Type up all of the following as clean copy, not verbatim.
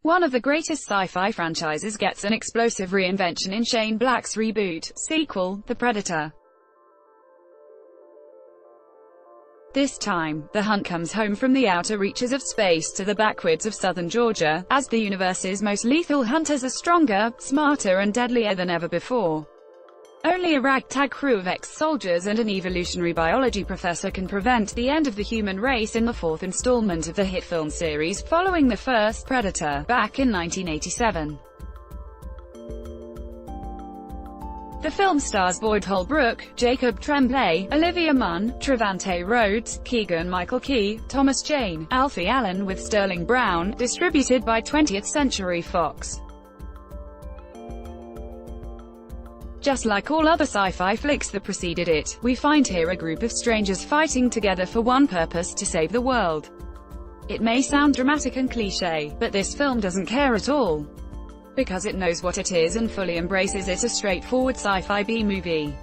One of the greatest sci-fi franchises gets an explosive reinvention in Shane Black's reboot sequel, The Predator. This time, the hunt comes home from the outer reaches of space to the backwoods of southern Georgia, as the universe's most lethal hunters are stronger, smarter and deadlier than ever before. Only a ragtag crew of ex-soldiers and an evolutionary biology professor can prevent the end of the human race in the fourth installment of the hit film series following the first Predator, back in 1987. The film stars Boyd Holbrook, Jacob Tremblay, Olivia Munn, Trevante Rhodes, Keegan-Michael Key, Thomas Jane, Alfie Allen with Sterling Brown, distributed by 20th Century Fox. Just like all other sci-fi flicks that preceded it, we find here a group of strangers fighting together for one purpose: to save the world. It may sound dramatic and cliché, but this film doesn't care at all. Because it knows what it is and fully embraces it: a straightforward sci-fi B-movie.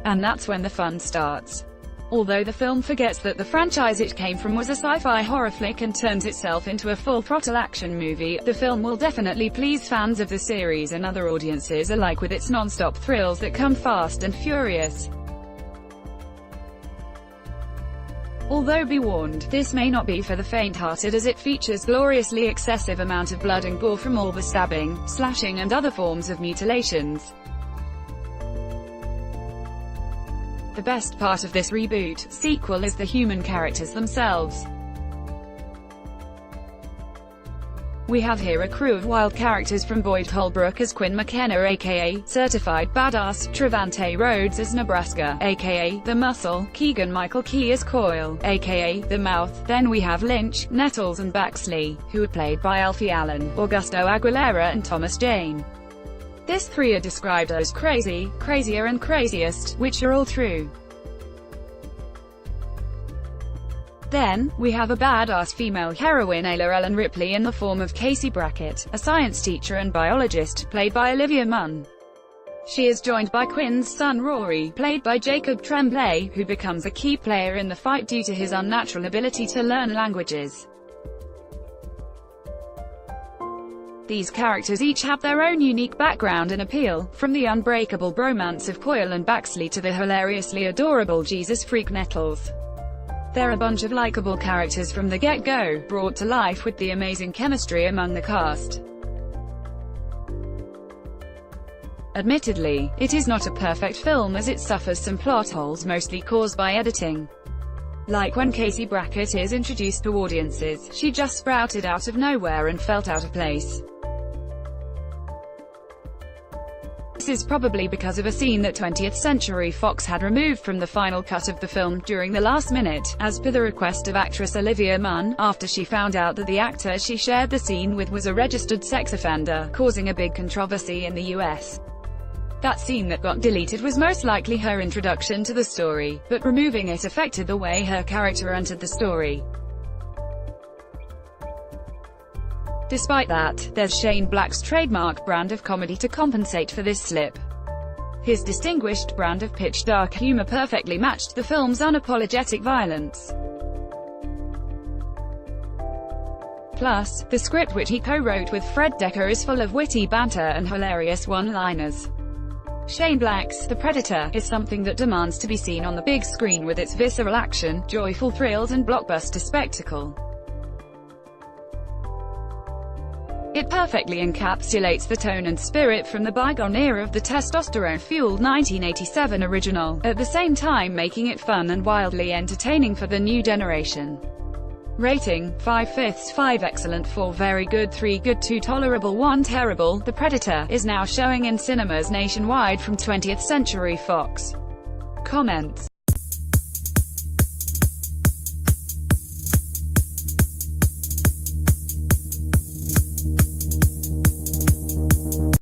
And that's when the fun starts. Although the film forgets that the franchise it came from was a sci-fi horror flick and turns itself into a full-throttle action movie, the film will definitely please fans of the series and other audiences alike with its non-stop thrills that come fast and furious. Although be warned, this may not be for the faint-hearted, as it features gloriously excessive amount of blood and gore from all the stabbing, slashing and other forms of mutilations. The best part of this reboot sequel is the human characters themselves. We have here a crew of wild characters, from Boyd Holbrook as Quinn McKenna aka Certified Badass, Trevante Rhodes as Nebraska aka The Muscle, Keegan-Michael Key as Coyle aka The Mouth, then we have Lynch, Nettles and Baxley, who are played by Alfie Allen, Augusto Aguilera and Thomas Jane. This three are described as crazy, crazier and craziest, which are all true. Then, we have a badass female heroine, Ayla Ellen Ripley, in the form of Casey Brackett, a science teacher and biologist, played by Olivia Munn. She is joined by Quinn's son Rory, played by Jacob Tremblay, who becomes a key player in the fight due to his unnatural ability to learn languages. These characters each have their own unique background and appeal, from the unbreakable bromance of Coyle and Baxley to the hilariously adorable Jesus freak Nettles. They're a bunch of likable characters from the get-go, brought to life with the amazing chemistry among the cast. Admittedly, it is not a perfect film, as it suffers some plot holes mostly caused by editing. Like when Casey Brackett is introduced to audiences, she just sprouted out of nowhere and felt out of place. This is probably because of a scene that 20th Century Fox had removed from the final cut of the film during the last minute, as per the request of actress Olivia Munn, after she found out that the actor she shared the scene with was a registered sex offender, causing a big controversy in the US. That scene that got deleted was most likely her introduction to the story, but removing it affected the way her character entered the story. Despite that, there's Shane Black's trademark brand of comedy to compensate for this slip. His distinguished brand of pitch-dark humor perfectly matched the film's unapologetic violence. Plus, the script, which he co-wrote with Fred Decker, is full of witty banter and hilarious one-liners. Shane Black's The Predator is something that demands to be seen on the big screen, with its visceral action, joyful thrills and blockbuster spectacle. It perfectly encapsulates the tone and spirit from the bygone era of the testosterone-fueled 1987 original, at the same time making it fun and wildly entertaining for the new generation. Rating: 5/5, 5 excellent, 4 very good, 3 good, 2 tolerable, 1 terrible. The Predator is now showing in cinemas nationwide from 20th Century Fox. Comments.